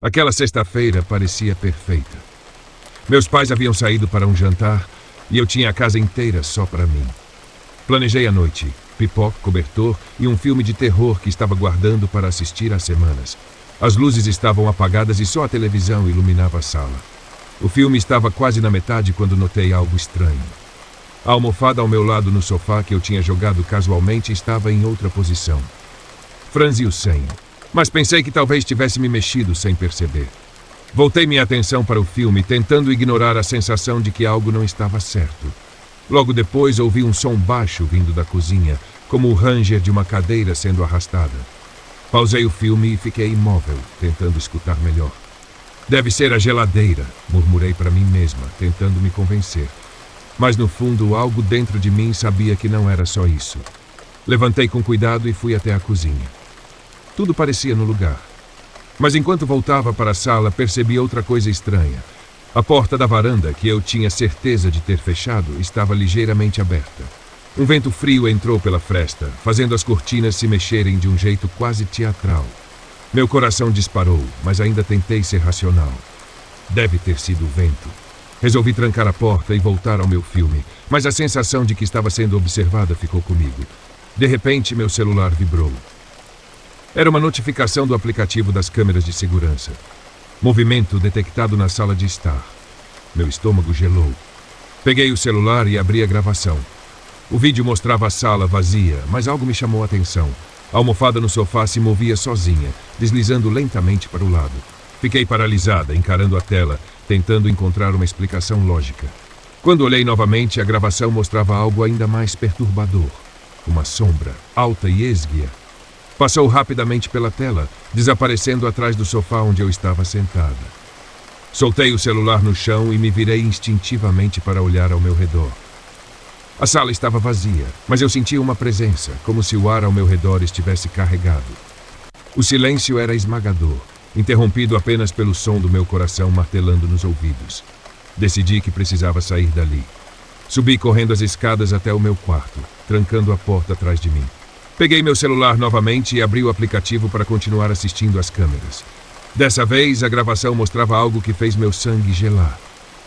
Aquela sexta-feira parecia perfeita. Meus pais haviam saído para um jantar e eu tinha a casa inteira só para mim. Planejei a noite, pipoca, cobertor e um filme de terror que estava guardando para assistir há semanas. As luzes estavam apagadas e só a televisão iluminava a sala. O filme estava quase na metade quando notei algo estranho. A almofada ao meu lado no sofá que eu tinha jogado casualmente estava em outra posição. Franzi o senho, mas pensei que talvez tivesse me mexido sem perceber. Voltei minha atenção para o filme, tentando ignorar a sensação de que algo não estava certo. Logo depois ouvi um som baixo vindo da cozinha, como o ranger de uma cadeira sendo arrastada. Pausei o filme e fiquei imóvel, tentando escutar melhor. Deve ser a geladeira, murmurei para mim mesma, tentando me convencer. Mas no fundo, algo dentro de mim sabia que não era só isso. Levantei com cuidado e fui até a cozinha. Tudo parecia no lugar. Mas enquanto voltava para a sala, percebi outra coisa estranha. A porta da varanda, que eu tinha certeza de ter fechado, estava ligeiramente aberta. Um vento frio entrou pela fresta, fazendo as cortinas se mexerem de um jeito quase teatral. Meu coração disparou, mas ainda tentei ser racional. Deve ter sido o vento. Resolvi trancar a porta e voltar ao meu filme, mas a sensação de que estava sendo observada ficou comigo. De repente, meu celular vibrou. Era uma notificação do aplicativo das câmeras de segurança. Movimento detectado na sala de estar. Meu estômago gelou. Peguei o celular e abri a gravação. O vídeo mostrava a sala vazia, mas algo me chamou a atenção. A almofada no sofá se movia sozinha, deslizando lentamente para o lado. Fiquei paralisada, encarando a tela, tentando encontrar uma explicação lógica. Quando olhei novamente, a gravação mostrava algo ainda mais perturbador. Uma sombra, alta e esguia. Passou rapidamente pela tela, desaparecendo atrás do sofá onde eu estava sentada. Soltei o celular no chão e me virei instintivamente para olhar ao meu redor. A sala estava vazia, mas eu sentia uma presença, como se o ar ao meu redor estivesse carregado. O silêncio era esmagador, interrompido apenas pelo som do meu coração martelando nos ouvidos. Decidi que precisava sair dali. Subi correndo as escadas até o meu quarto, trancando a porta atrás de mim. Peguei meu celular novamente e abri o aplicativo para continuar assistindo às câmeras. Dessa vez, a gravação mostrava algo que fez meu sangue gelar.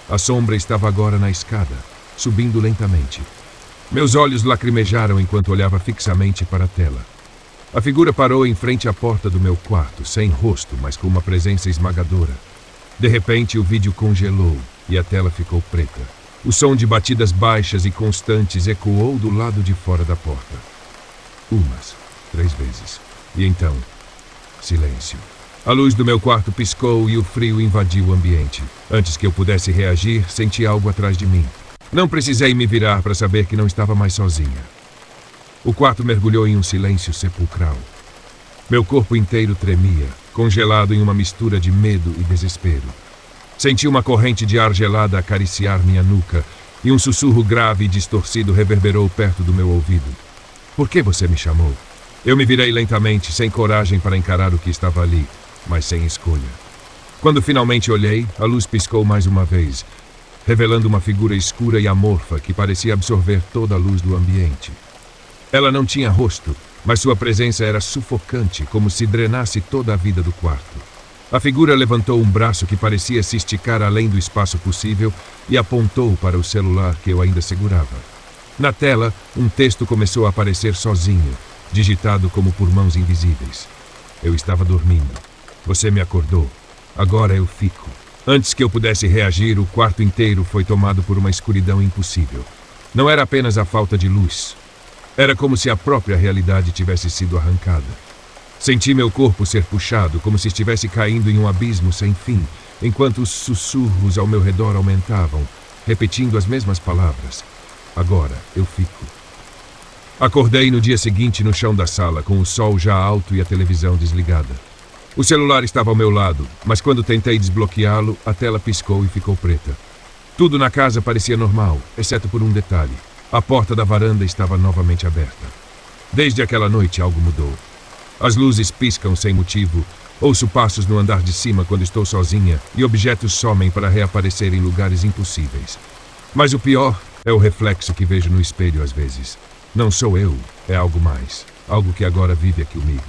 A sombra estava agora na escada, subindo lentamente. Meus olhos lacrimejaram enquanto olhava fixamente para a tela. A figura parou em frente à porta do meu quarto, sem rosto, mas com uma presença esmagadora. De repente, o vídeo congelou e a tela ficou preta. O som de batidas baixas e constantes ecoou do lado de fora da porta. 3 vezes. E então, silêncio. A luz do meu quarto piscou e o frio invadiu o ambiente. Antes que eu pudesse reagir, senti algo atrás de mim. Não precisei me virar para saber que não estava mais sozinha. O quarto mergulhou em um silêncio sepulcral. Meu corpo inteiro tremia, congelado em uma mistura de medo e desespero. Senti uma corrente de ar gelada acariciar minha nuca e um sussurro grave e distorcido reverberou perto do meu ouvido. Por que você me chamou? Eu me virei lentamente, sem coragem para encarar o que estava ali, mas sem escolha. Quando finalmente olhei, a luz piscou mais uma vez, revelando uma figura escura e amorfa que parecia absorver toda a luz do ambiente. Ela não tinha rosto, mas sua presença era sufocante, como se drenasse toda a vida do quarto. A figura levantou um braço que parecia se esticar além do espaço possível e apontou para o celular que eu ainda segurava. Na tela, um texto começou a aparecer sozinho, digitado como por mãos invisíveis. Eu estava dormindo. Você me acordou. Agora eu fico. Antes que eu pudesse reagir, o quarto inteiro foi tomado por uma escuridão impossível. Não era apenas a falta de luz. Era como se a própria realidade tivesse sido arrancada. Senti meu corpo ser puxado, como se estivesse caindo em um abismo sem fim, enquanto os sussurros ao meu redor aumentavam, repetindo as mesmas palavras. Agora eu fico. Acordei no dia seguinte no chão da sala, com o sol já alto e a televisão desligada. O celular estava ao meu lado, mas quando tentei desbloqueá-lo, a tela piscou e ficou preta. Tudo na casa parecia normal, exceto por um detalhe. A porta da varanda estava novamente aberta. Desde aquela noite algo mudou. As luzes piscam sem motivo, ouço passos no andar de cima quando estou sozinha e objetos somem para reaparecer em lugares impossíveis. Mas o pior é o reflexo que vejo no espelho às vezes. Não sou eu, é algo mais. Algo que agora vive aqui comigo.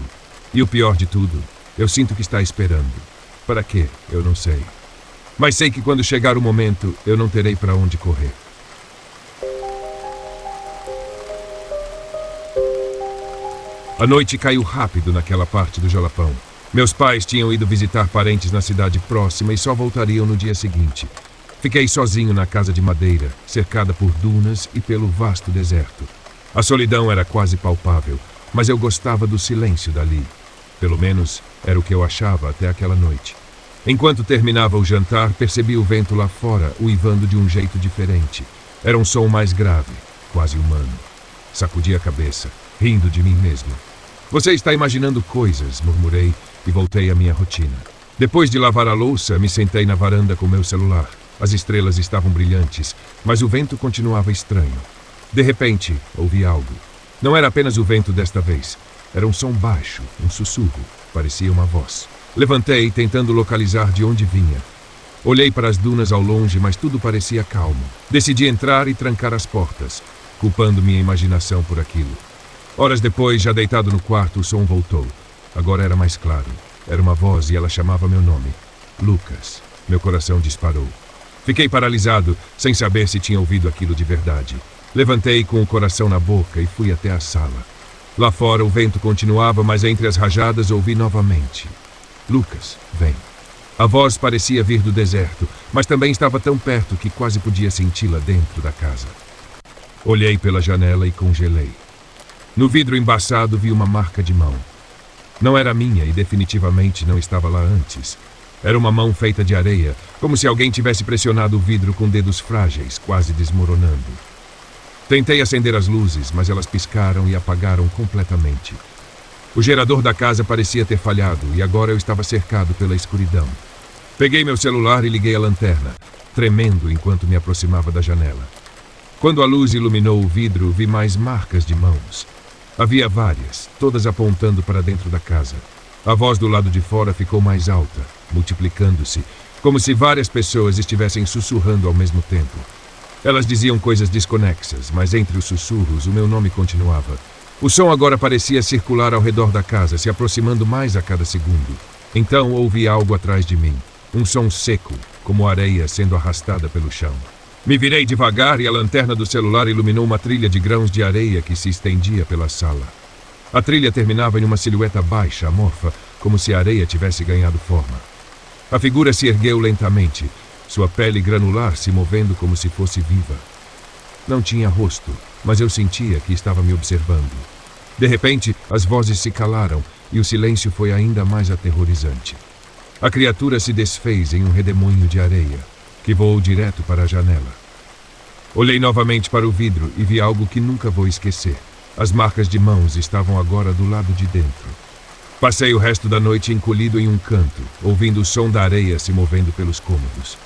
E o pior de tudo, eu sinto que está esperando. Para quê? Eu não sei. Mas sei que quando chegar o momento, eu não terei para onde correr. A noite caiu rápido naquela parte do Jalapão. Meus pais tinham ido visitar parentes na cidade próxima e só voltariam no dia seguinte. Fiquei sozinho na casa de madeira, cercada por dunas e pelo vasto deserto. A solidão era quase palpável, mas eu gostava do silêncio dali. Pelo menos era o que eu achava até aquela noite. Enquanto terminava o jantar, percebi o vento lá fora uivando de um jeito diferente. Era um som mais grave, quase humano. Sacudi a cabeça, rindo de mim mesmo. Você está imaginando coisas, murmurei e voltei à minha rotina. Depois de lavar a louça, me sentei na varanda com meu celular. As estrelas estavam brilhantes, mas o vento continuava estranho. De repente, ouvi algo. Não era apenas o vento desta vez. Era um som baixo, um sussurro. Parecia uma voz. Levantei, tentando localizar de onde vinha. Olhei para as dunas ao longe, mas tudo parecia calmo. Decidi entrar e trancar as portas, culpando minha imaginação por aquilo. Horas depois, já deitado no quarto, o som voltou. Agora era mais claro. Era uma voz e ela chamava meu nome. Lucas. Meu coração disparou. Fiquei paralisado, sem saber se tinha ouvido aquilo de verdade. Levantei com o coração na boca e fui até a sala. Lá fora o vento continuava, mas entre as rajadas ouvi novamente. Lucas, vem. A voz parecia vir do deserto, mas também estava tão perto que quase podia senti-la dentro da casa. Olhei pela janela e congelei. No vidro embaçado vi uma marca de mão. Não era minha e definitivamente não estava lá antes. Era uma mão feita de areia, como se alguém tivesse pressionado o vidro com dedos frágeis, quase desmoronando. Tentei acender as luzes, mas elas piscaram e apagaram completamente. O gerador da casa parecia ter falhado e agora eu estava cercado pela escuridão. Peguei meu celular e liguei a lanterna, tremendo enquanto me aproximava da janela. Quando a luz iluminou o vidro, vi mais marcas de mãos. Havia várias, todas apontando para dentro da casa. A voz do lado de fora ficou mais alta, multiplicando-se, como se várias pessoas estivessem sussurrando ao mesmo tempo. Elas diziam coisas desconexas, mas entre os sussurros o meu nome continuava. O som agora parecia circular ao redor da casa, se aproximando mais a cada segundo. Então ouvi algo atrás de mim, um som seco, como areia sendo arrastada pelo chão. Me virei devagar e a lanterna do celular iluminou uma trilha de grãos de areia que se estendia pela sala. A trilha terminava em uma silhueta baixa, amorfa, como se a areia tivesse ganhado forma. A figura se ergueu lentamente, sua pele granular se movendo como se fosse viva. Não tinha rosto, mas eu sentia que estava me observando. De repente, as vozes se calaram e o silêncio foi ainda mais aterrorizante. A criatura se desfez em um redemoinho de areia, que voou direto para a janela. Olhei novamente para o vidro e vi algo que nunca vou esquecer. As marcas de mãos estavam agora do lado de dentro. Passei o resto da noite encolhido em um canto, ouvindo o som da areia se movendo pelos cômodos.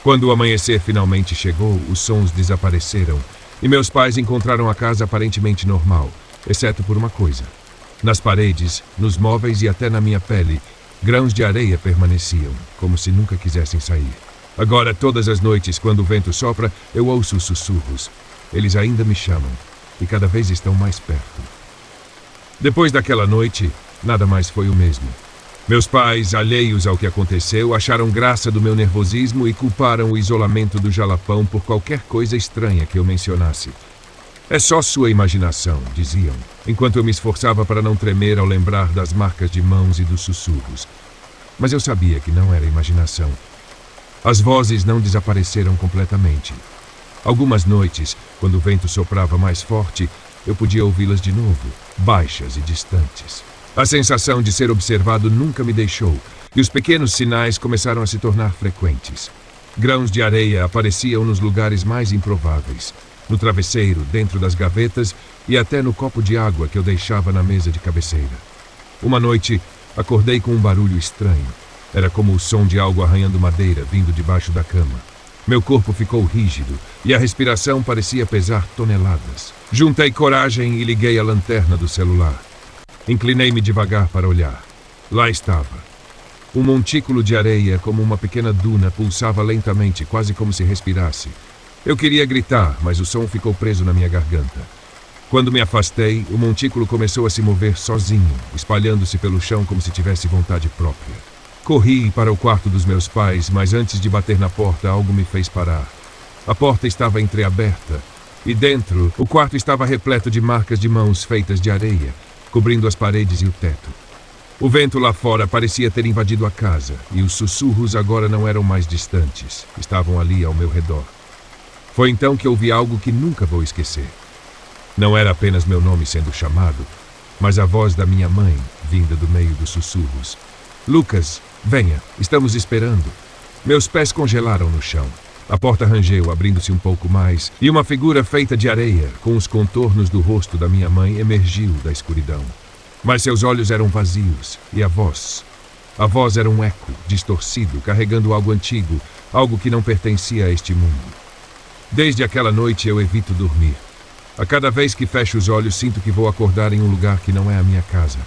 Quando o amanhecer finalmente chegou, os sons desapareceram e meus pais encontraram a casa aparentemente normal, exceto por uma coisa. Nas paredes, nos móveis e até na minha pele, grãos de areia permaneciam, como se nunca quisessem sair. Agora, todas as noites, quando o vento sopra, eu ouço os sussurros. Eles ainda me chamam, e cada vez estão mais perto. Depois daquela noite, nada mais foi o mesmo. Meus pais, alheios ao que aconteceu, acharam graça do meu nervosismo e culparam o isolamento do Jalapão por qualquer coisa estranha que eu mencionasse. É só sua imaginação, diziam, enquanto eu me esforçava para não tremer ao lembrar das marcas de mãos e dos sussurros. Mas eu sabia que não era imaginação. As vozes não desapareceram completamente. Algumas noites, quando o vento soprava mais forte, eu podia ouvi-las de novo, baixas e distantes. A sensação de ser observado nunca me deixou, e os pequenos sinais começaram a se tornar frequentes. Grãos de areia apareciam nos lugares mais improváveis, no travesseiro, dentro das gavetas e até no copo de água que eu deixava na mesa de cabeceira. Uma noite, acordei com um barulho estranho. Era como o som de algo arranhando madeira vindo debaixo da cama. Meu corpo ficou rígido e a respiração parecia pesar toneladas. Juntei coragem e liguei a lanterna do celular. Inclinei-me devagar para olhar. Lá estava. Um montículo de areia, como uma pequena duna, pulsava lentamente, quase como se respirasse. Eu queria gritar, mas o som ficou preso na minha garganta. Quando me afastei, o montículo começou a se mover sozinho, espalhando-se pelo chão como se tivesse vontade própria. Corri para o quarto dos meus pais, mas antes de bater na porta, algo me fez parar. A porta estava entreaberta, e dentro, o quarto estava repleto de marcas de mãos feitas de areia, cobrindo as paredes e o teto. O vento lá fora parecia ter invadido a casa, e os sussurros agora não eram mais distantes, estavam ali ao meu redor. Foi então que ouvi algo que nunca vou esquecer. Não era apenas meu nome sendo chamado, mas a voz da minha mãe, vinda do meio dos sussurros. Lucas, venha, estamos esperando. Meus pés congelaram no chão. A porta rangeu, abrindo-se um pouco mais, e uma figura feita de areia, com os contornos do rosto da minha mãe, emergiu da escuridão. Mas seus olhos eram vazios, e a voz? A voz era um eco, distorcido, carregando algo antigo, algo que não pertencia a este mundo. Desde aquela noite eu evito dormir. A cada vez que fecho os olhos, sinto que vou acordar em um lugar que não é a minha casa.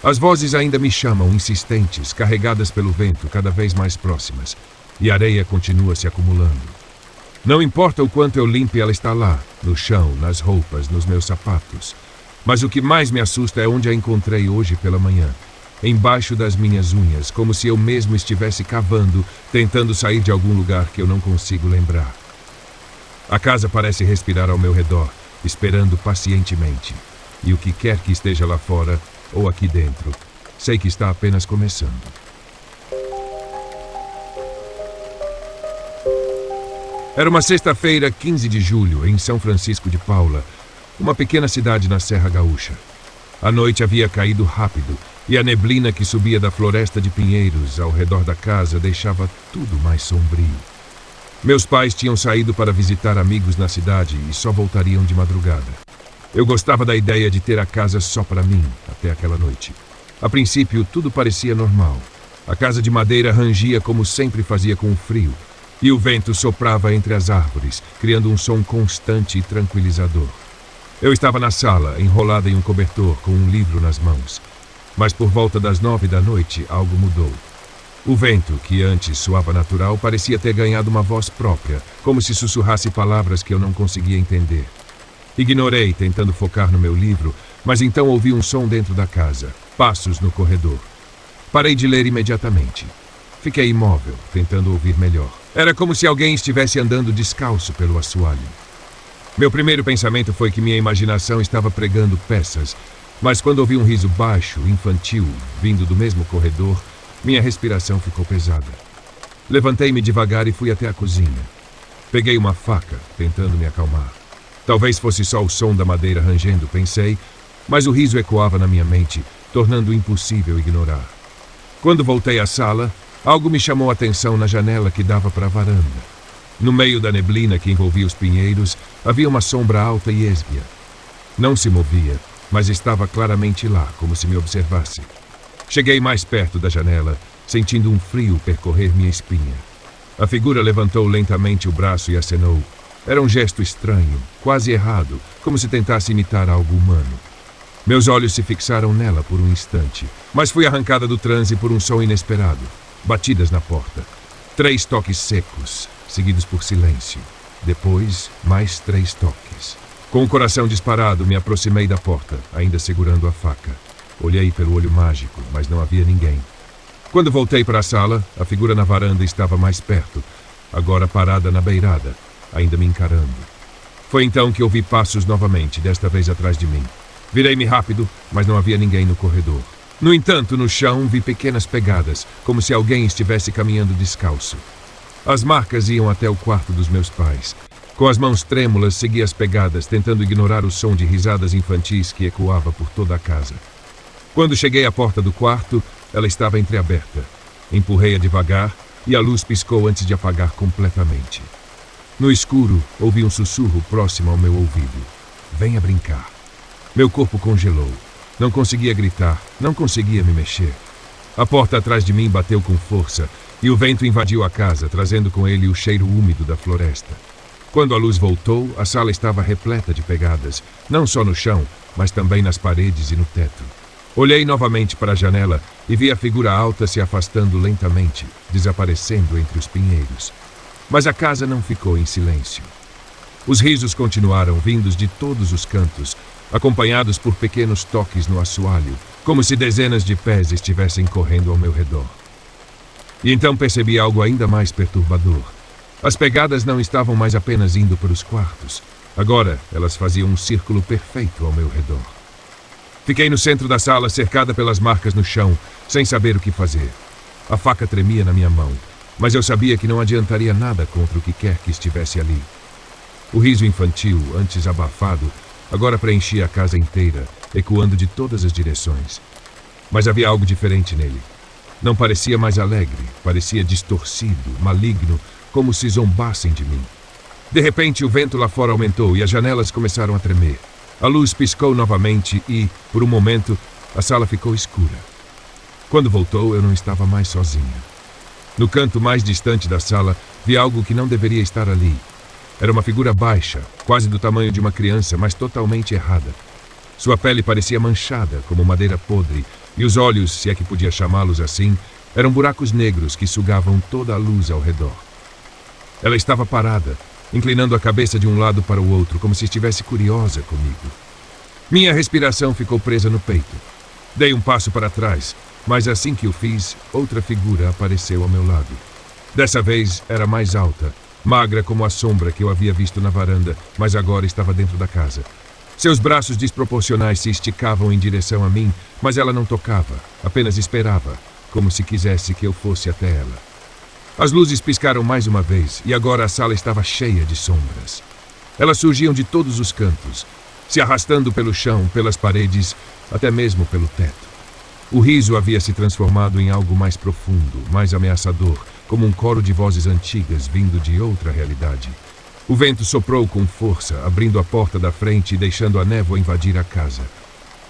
As vozes ainda me chamam, insistentes, carregadas pelo vento, cada vez mais próximas, e a areia continua se acumulando. Não importa o quanto eu limpe, ela está lá, no chão, nas roupas, nos meus sapatos. Mas o que mais me assusta é onde a encontrei hoje pela manhã, embaixo das minhas unhas, como se eu mesmo estivesse cavando, tentando sair de algum lugar que eu não consigo lembrar. A casa parece respirar ao meu redor, esperando pacientemente. E o que quer que esteja lá fora, ou aqui dentro, sei que está apenas começando. Era uma sexta-feira, 15 de julho, em São Francisco de Paula, uma pequena cidade na Serra Gaúcha. A noite havia caído rápido, e a neblina que subia da floresta de pinheiros ao redor da casa deixava tudo mais sombrio. Meus pais tinham saído para visitar amigos na cidade e só voltariam de madrugada. Eu gostava da ideia de ter a casa só para mim, até aquela noite. A princípio, tudo parecia normal. A casa de madeira rangia como sempre fazia com o frio, e o vento soprava entre as árvores, criando um som constante e tranquilizador. Eu estava na sala, enrolada em um cobertor, com um livro nas mãos. Mas por volta das 9 da noite, algo mudou. O vento, que antes soava natural, parecia ter ganhado uma voz própria, como se sussurrasse palavras que eu não conseguia entender. Ignorei, tentando focar no meu livro, mas então ouvi um som dentro da casa, passos no corredor. Parei de ler imediatamente. Fiquei imóvel, tentando ouvir melhor. Era como se alguém estivesse andando descalço pelo assoalho. Meu primeiro pensamento foi que minha imaginação estava pregando peças, mas quando ouvi um riso baixo, infantil, vindo do mesmo corredor, minha respiração ficou pesada. Levantei-me devagar e fui até a cozinha. Peguei uma faca, tentando me acalmar. Talvez fosse só o som da madeira rangendo, pensei, mas o riso ecoava na minha mente, tornando impossível ignorar. Quando voltei à sala, algo me chamou a atenção na janela que dava para a varanda. No meio da neblina que envolvia os pinheiros, havia uma sombra alta e esguia. Não se movia, mas estava claramente lá, como se me observasse. Cheguei mais perto da janela, sentindo um frio percorrer minha espinha. A figura levantou lentamente o braço e acenou. Era um gesto estranho, quase errado, como se tentasse imitar algo humano. Meus olhos se fixaram nela por um instante, mas fui arrancada do transe por um som inesperado. Batidas na porta. 3 toques secos, seguidos por silêncio. Depois, mais 3 toques. Com o coração disparado, me aproximei da porta, ainda segurando a faca. Olhei pelo olho mágico, mas não havia ninguém. Quando voltei para a sala, a figura na varanda estava mais perto, agora parada na beirada, ainda me encarando. Foi então que ouvi passos novamente, desta vez atrás de mim. Virei-me rápido, mas não havia ninguém no corredor. No entanto, no chão vi pequenas pegadas, como se alguém estivesse caminhando descalço. As marcas iam até o quarto dos meus pais. Com as mãos trêmulas, segui as pegadas, tentando ignorar o som de risadas infantis que ecoava por toda a casa. Quando cheguei à porta do quarto, ela estava entreaberta. Empurrei-a devagar e a luz piscou antes de apagar completamente. No escuro, ouvi um sussurro próximo ao meu ouvido. Venha brincar. Meu corpo congelou. Não conseguia gritar, não conseguia me mexer. A porta atrás de mim bateu com força e o vento invadiu a casa, trazendo com ele o cheiro úmido da floresta. Quando a luz voltou, a sala estava repleta de pegadas, não só no chão, mas também nas paredes e no teto. Olhei novamente para a janela e vi a figura alta se afastando lentamente, desaparecendo entre os pinheiros. Mas a casa não ficou em silêncio. Os risos continuaram, vindos de todos os cantos, acompanhados por pequenos toques no assoalho, como se dezenas de pés estivessem correndo ao meu redor. E então percebi algo ainda mais perturbador. As pegadas não estavam mais apenas indo para os quartos. Agora, elas faziam um círculo perfeito ao meu redor. Fiquei no centro da sala, cercada pelas marcas no chão, sem saber o que fazer. A faca tremia na minha mão, mas eu sabia que não adiantaria nada contra o que quer que estivesse ali. O riso infantil, antes abafado, agora preenchia a casa inteira, ecoando de todas as direções. Mas havia algo diferente nele. Não parecia mais alegre, parecia distorcido, maligno, como se zombassem de mim. De repente, o vento lá fora aumentou e as janelas começaram a tremer. A luz piscou novamente e, por um momento, a sala ficou escura. Quando voltou, eu não estava mais sozinha. No canto mais distante da sala, vi algo que não deveria estar ali. Era uma figura baixa, quase do tamanho de uma criança, mas totalmente errada. Sua pele parecia manchada, como madeira podre, e os olhos, se é que podia chamá-los assim, eram buracos negros que sugavam toda a luz ao redor. Ela estava parada, inclinando a cabeça de um lado para o outro, como se estivesse curiosa comigo. Minha respiração ficou presa no peito. Dei um passo para trás, mas assim que o fiz, outra figura apareceu ao meu lado. Dessa vez era mais alta, magra como a sombra que eu havia visto na varanda, mas agora estava dentro da casa. Seus braços desproporcionais se esticavam em direção a mim, mas ela não tocava, apenas esperava, como se quisesse que eu fosse até ela. As luzes piscaram mais uma vez, e agora a sala estava cheia de sombras. Elas surgiam de todos os cantos, se arrastando pelo chão, pelas paredes, até mesmo pelo teto. O riso havia se transformado em algo mais profundo, mais ameaçador, como um coro de vozes antigas vindo de outra realidade. O vento soprou com força, abrindo a porta da frente e deixando a névoa invadir a casa.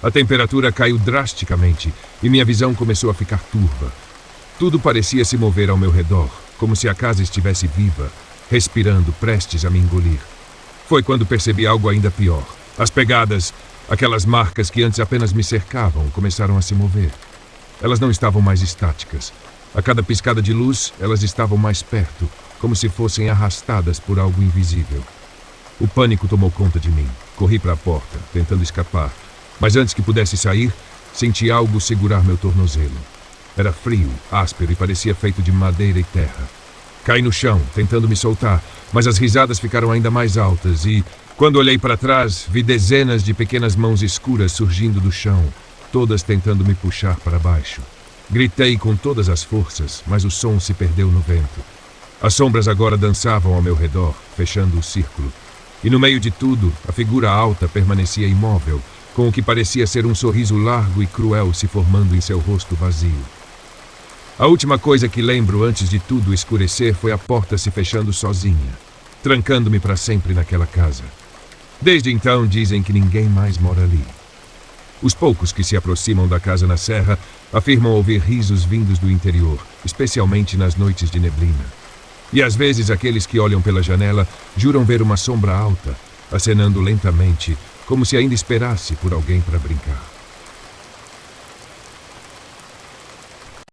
A temperatura caiu drasticamente e minha visão começou a ficar turva. Tudo parecia se mover ao meu redor, como se a casa estivesse viva, respirando, prestes a me engolir. Foi quando percebi algo ainda pior. As pegadas, aquelas marcas que antes apenas me cercavam, começaram a se mover. Elas não estavam mais estáticas. A cada piscada de luz, elas estavam mais perto, como se fossem arrastadas por algo invisível. O pânico tomou conta de mim. Corri para a porta, tentando escapar, mas antes que pudesse sair, senti algo segurar meu tornozelo. Era frio, áspero e parecia feito de madeira e terra. Caí no chão, tentando me soltar, mas as risadas ficaram ainda mais altas e, quando olhei para trás, vi dezenas de pequenas mãos escuras surgindo do chão, todas tentando me puxar para baixo. Gritei com todas as forças, mas o som se perdeu no vento. As sombras agora dançavam ao meu redor, fechando o círculo. E no meio de tudo, a figura alta permanecia imóvel, com o que parecia ser um sorriso largo e cruel se formando em seu rosto vazio. A última coisa que lembro antes de tudo escurecer foi a porta se fechando sozinha, trancando-me para sempre naquela casa. Desde então dizem que ninguém mais mora ali. Os poucos que se aproximam da casa na serra afirmam ouvir risos vindos do interior, especialmente nas noites de neblina. E às vezes aqueles que olham pela janela juram ver uma sombra alta, acenando lentamente, como se ainda esperasse por alguém para brincar.